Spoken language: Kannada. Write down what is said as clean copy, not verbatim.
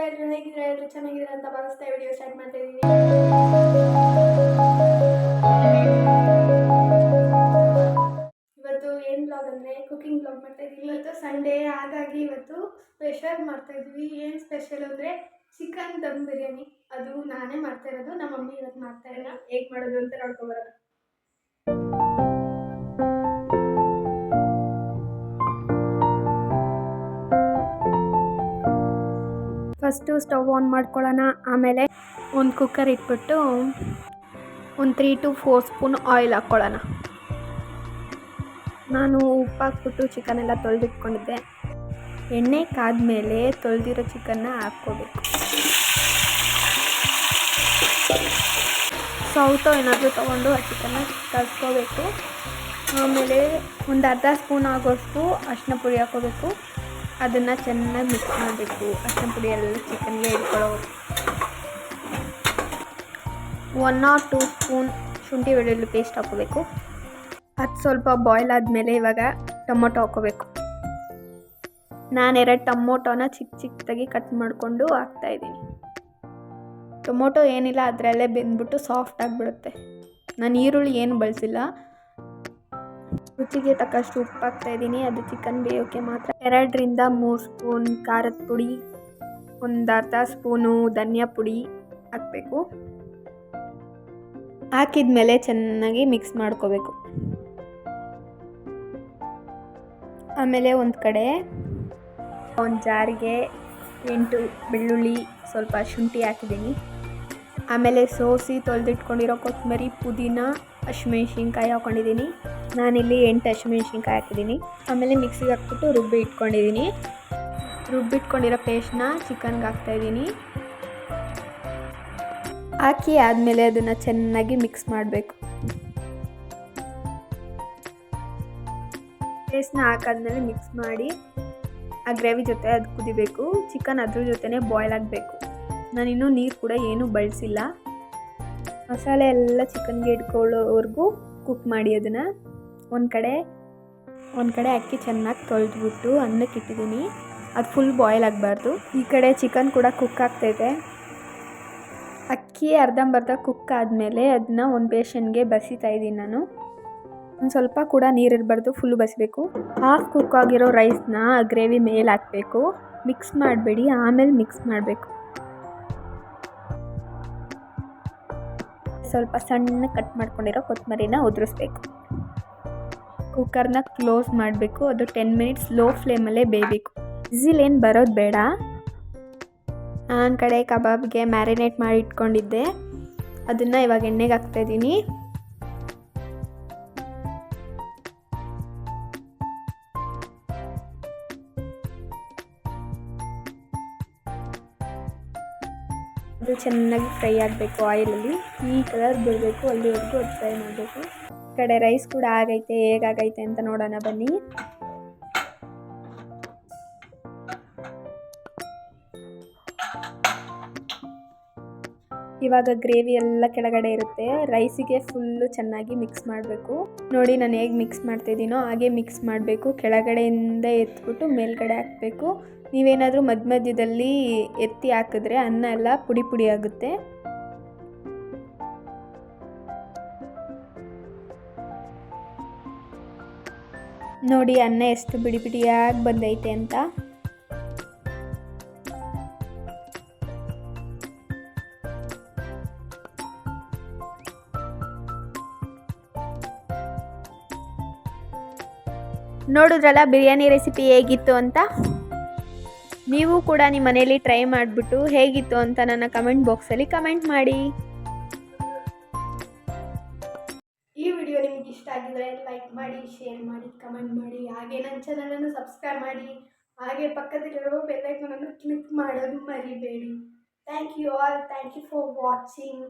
ಎಲ್ಲರೂ ಹೇಗಿದ್ರೆ ಎಲ್ಲರೂ ಚೆನ್ನಾಗಿದ್ರೆ ಅಂತ ಭಾವಿಸ್ತಾ ವಿಡಿಯೋ ಸ್ಟಾರ್ಟ್ ಮಾಡ್ತಾ ಇದ್ದೀನಿ. ಇವತ್ತು ಏನು ಬ್ಲಾಗ್ ಅಂದರೆ ಕುಕಿಂಗ್ ಬ್ಲಾಗ್ ಮಾಡ್ತಾ ಇದ್ದೀವಿ. ಇವತ್ತು ಸಂಡೇ, ಹಾಗಾಗಿ ಇವತ್ತು ಸ್ಪೆಷಲ್ ಮಾಡ್ತಾ ಇದ್ವಿ. ಏನು ಸ್ಪೆಷಲ್ ಅಂದರೆ ಚಿಕನ್ ದಮ್ ಬಿರಿಯಾನಿ. ಅದು ನಾನೇ ಮಾಡ್ತಾ ಇರೋದು, ನಮ್ಮ ಮಮ್ಮಿ ಇವತ್ತು ಮಾಡ್ತಾ ಇಲ್ಲ. ಹೇಗೆ ಮಾಡೋದು ಅಂತ ನೋಡ್ಕೊಬರೋಣ. ಫಸ್ಟು ಸ್ಟವ್ ಆನ್ ಮಾಡ್ಕೊಳ್ಳೋಣ. ಆಮೇಲೆ ಒಂದು ಕುಕ್ಕರ್ ಇಟ್ಬಿಟ್ಟು ಒಂದು 3 to 4 ಸ್ಪೂನ್ ಆಯಿಲ್ ಹಾಕ್ಕೊಳ್ಳೋಣ. ನಾನು ಉಪ್ಪು ಹಾಕ್ಬಿಟ್ಟು ಚಿಕನೆಲ್ಲ ತೊಳೆದಿಟ್ಕೊಂಡಿದ್ದೆ. ಎಣ್ಣೆ ಕಾದ್ಮೇಲೆ ತೊಳೆದಿರೋ ಚಿಕನ್ನ ಹಾಕ್ಕೋಬೇಕು. ಸೌಟು ಏನಾದರೂ ತೊಗೊಂಡು ಆ ಚಿಕನ್ನ ಕಲಿಸ್ಕೋಬೇಕು. ಆಮೇಲೆ ಒಂದು ಅರ್ಧ ಸ್ಪೂನ್ ಆಗೋಷ್ಟು ಅರಿಶಿನ ಪುಡಿ ಹಾಕ್ಕೋಬೇಕು. ಅದನ್ನು ಚೆನ್ನಾಗಿ ಮಿಕ್ಸ್ ಮಾಡಬೇಕು. ಅರಿಶಿನ ಪುಡಿ ಎಲ್ಲ ಚಿಕನ್ಗೆ ಹಿಡ್ಕೊಳ್ಳೋದು. 1 or 2 ಸ್ಪೂನ್ ಶುಂಠಿ ಬೆಳ್ಳುಳ್ಳಿ ಪೇಸ್ಟ್ ಹಾಕ್ಕೋಬೇಕು. ಅದು ಸ್ವಲ್ಪ ಬಾಯ್ಲ್ ಆದಮೇಲೆ ಇವಾಗ ಟೊಮೊಟೊ ಹಾಕ್ಕೋಬೇಕು. ನಾನು 2 ಟೊಮೊಟೊನ ಚಿಕ್ಕದಾಗಿ ಕಟ್ ಮಾಡಿಕೊಂಡು ಹಾಕ್ತಾಯಿದ್ದೀನಿ. ಟೊಮೊಟೊ ಏನಿಲ್ಲ ಅದರಲ್ಲೇ ಬೆಂದ್ಬಿಟ್ಟು ಸಾಫ್ಟ್ ಆಗಿಬಿಡುತ್ತೆ. ನಾನು ಈರುಳ್ಳಿ ಏನು ಬಳಸಿಲ್ಲ. ರುಚಿಗೆ ತಕ್ಕಷ್ಟು ಉಪ್ಪು ಹಾಕ್ತಾಯಿದ್ದೀನಿ. ಅದು ಚಿಕನ್ ಬೇಯೋಕ್ಕೆ ಮಾತ್ರ. 2 ರಿಂದ 3 ಸ್ಪೂನ್ ಖಾರದ ಪುಡಿ, ಒಂದು ಅರ್ಧ ಸ್ಪೂನು ಧನಿಯಾ ಪುಡಿ ಹಾಕಬೇಕು. ಹಾಕಿದ್ಮೇಲೆ ಚೆನ್ನಾಗಿ ಮಿಕ್ಸ್ ಮಾಡ್ಕೋಬೇಕು. ಆಮೇಲೆ ಒಂದು ಕಡೆ ಒಂದು ಜಾರಿಗೆ 8 ಬೆಳ್ಳುಳ್ಳಿ, ಸ್ವಲ್ಪ ಶುಂಠಿ ಹಾಕಿದ್ದೀನಿ. ಆಮೇಲೆ ಸೋಸಿ ತೊಳೆದಿಟ್ಕೊಂಡಿರೋ ಕೊತ್ತಂಬರಿ, ಪುದೀನ, ಹಸಿಮೆಣ್ಸಿನ್ಕಾಯಿ ಹಾಕ್ಕೊಂಡಿದ್ದೀನಿ. ನಾನಿಲ್ಲಿ 8 ಹಸಿಮೆಣ್ಸಿನ್ಕಾಯಿ ಹಾಕಿದ್ದೀನಿ. ಆಮೇಲೆ ಮಿಕ್ಸಿಗೆ ಹಾಕ್ಬಿಟ್ಟು ರುಬ್ಬಿಟ್ಕೊಂಡಿರೋ ಪೇಸ್ಟ್ನ ಚಿಕನ್ಗೆ ಹಾಕ್ತಾಯಿದ್ದೀನಿ. ಹಾಕಿ ಆದಮೇಲೆ ಅದನ್ನು ಚೆನ್ನಾಗಿ ಮಿಕ್ಸ್ ಮಾಡಬೇಕು. ಪೇಸ್ಟ್ನ ಹಾಕಾದ್ಮೇಲೆ ಮಿಕ್ಸ್ ಮಾಡಿ ಆ ಗ್ರೇವಿ ಜೊತೆ ಅದು ಕುದಿಬೇಕು. ಚಿಕನ್ ಅದ್ರ ಜೊತೆನೇ ಬಾಯ್ಲ್ ಆಗಬೇಕು. ನಾನಿನ್ನೂ ನೀರು ಕೂಡ ಏನೂ ಬಳಸಿಲ್ಲ. ಮಸಾಲೆ ಎಲ್ಲ ಚಿಕನ್ಗೆ ಹಿಡ್ಕೊಳ್ಳೋವರೆಗೂ ಕುಕ್ ಮಾಡಿ ಅದನ್ನು. ಒಂದು ಕಡೆ ಅಕ್ಕಿ ಚೆನ್ನಾಗಿ ತೊಳೆದ್ಬಿಟ್ಟು ಅನ್ನಕ್ಕೆ ಇಟ್ಟಿದ್ದೀನಿ. ಅದು ಫುಲ್ ಬಾಯ್ಲ್ ಆಗಬಾರ್ದು. ಈ ಕಡೆ ಚಿಕನ್ ಕೂಡ ಕುಕ್ ಆಗ್ತೈತೆ. ಅಕ್ಕಿ ಅರ್ಧಂಬರ್ಧ ಕುಕ್ ಆದಮೇಲೆ ಅದನ್ನ ಒಂದು ಬೇಸನ್ಗೆ ಬಸಿತಾ ಇದ್ದೀನಿ ನಾನು. ಒಂದು ಸ್ವಲ್ಪ ಕೂಡ ನೀರಿರಬಾರ್ದು, ಫುಲ್ಲು ಬಸಿಬೇಕು. ಹಾಫ್ ಕುಕ್ ಆಗಿರೋ ರೈಸ್ನ ಗ್ರೇವಿ ಮೇಲೆ ಹಾಕಬೇಕು. ಮಿಕ್ಸ್ ಮಾಡಬೇಡಿ, ಆಮೇಲೆ ಮಿಕ್ಸ್ ಮಾಡಬೇಕು. ಸ್ವಲ್ಪ ಸಣ್ಣ ಕಟ್ ಮಾಡ್ಕೊಂಡಿರೋ ಕೊತ್ತಂಬರಿನ ಉದುರಿಸ್ಬೇಕು. ಕುಕ್ಕರ್ನ ಕ್ಲೋಸ್ ಮಾಡಬೇಕು. ಅದು 10 ಮಿನಿಟ್ಸ್ ಲೋ ಫ್ಲೇಮಲ್ಲೇ ಬೇಯಬೇಕು. ವಿಸಿಲ್ ಏನು ಬರೋದು ಬೇಡ. ನಾನು ಕಡೆ ಕಬಾಬ್ಗೆ ಮ್ಯಾರಿನೇಟ್ ಮಾಡಿ ಇಟ್ಕೊಂಡಿದ್ದೆ. ಅದನ್ನು ಇವಾಗ ಎಣ್ಣೆಗೆ ಹಾಕ್ತಾಯಿದ್ದೀನಿ. ಅದು ಚೆನ್ನಾಗಿ ಫ್ರೈ ಆಗಬೇಕು ಆಯಿಲಲ್ಲಿ. ಈ ಕಲರ್ ಬರಬೇಕು, ಅಲ್ಲಿವರೆಗೂ ಅದು ಫ್ರೈ ಮಾಡಬೇಕು. ಈ ಕಡೆ ರೈಸ್ ಕೂಡ ಆಗೈತೆ. ಹೇಗಾಗೈತೆ ಅಂತ ನೋಡೋಣ ಬನ್ನಿ. ಇವಾಗ ಗ್ರೇವಿ ಎಲ್ಲ ಕೆಳಗಡೆ ಇರುತ್ತೆ. ರೈಸಿಗೆ ಫುಲ್ಲು ಚೆನ್ನಾಗಿ ಮಿಕ್ಸ್ ಮಾಡಬೇಕು. ನೋಡಿ ನಾನು ಹೇಗೆ ಮಿಕ್ಸ್ ಮಾಡ್ತಾಯಿದ್ದೀನೋ ಹಾಗೆ ಮಿಕ್ಸ್ ಮಾಡಬೇಕು. ಕೆಳಗಡೆಯಿಂದ ಎತ್ಬಿಟ್ಟು ಮೇಲ್ಗಡೆ ಹಾಕಬೇಕು. ನೀವೇನಾದರೂ ಮಧ್ಯದಲ್ಲಿ ಎತ್ತಿ ಹಾಕಿದ್ರೆ ಅನ್ನ ಎಲ್ಲ ಪುಡಿ ಪುಡಿ ಆಗುತ್ತೆ. ನೋಡಿ ಅನ್ನ ಎಷ್ಟು ಬಿಡಿ ಬಿಡಿಯಾಗಿ ಬಂದೈತೆ ಅಂತ. ನೋಡಿದ್ರಲ್ಲ ಬಿರಿಯಾನಿ ರೆಸಿಪಿ ಹೇಗಿತ್ತು ಅಂತ. ನೀವು ಕೂಡ ನಿಮ್ಮ ಮನೆಯಲ್ಲಿ ಟ್ರೈ ಮಾಡಿಬಿಟ್ಟು ಹೇಗಿತ್ತು ಅಂತ ನನ್ನ ಕಮೆಂಟ್ ಬಾಕ್ಸಲ್ಲಿ ಕಮೆಂಟ್ ಮಾಡಿ. ಈ ವಿಡಿಯೋ ನಿಮ್ಗೆ ಇಷ್ಟ ಆಗಿದ್ರೆ ಲೈಕ್ ಮಾಡಿ, ಶೇರ್ ಮಾಡಿ, ಕಮೆಂಟ್ ಮಾಡಿ. ಹಾಗೆ ನನ್ನ ಚಾನಲನ್ನು ಸಬ್ಸ್ಕ್ರೈಬ್ ಮಾಡಿ. ಹಾಗೆ ಪಕ್ಕದಲ್ಲಿರೋ ಬೆಲ್ ಐಕಾನ್ ಅನ್ನು ಕ್ಲಿಕ್ ಮಾಡೋದು ಮರಿಬೇಡಿ. Thank you all. Thank you for watching.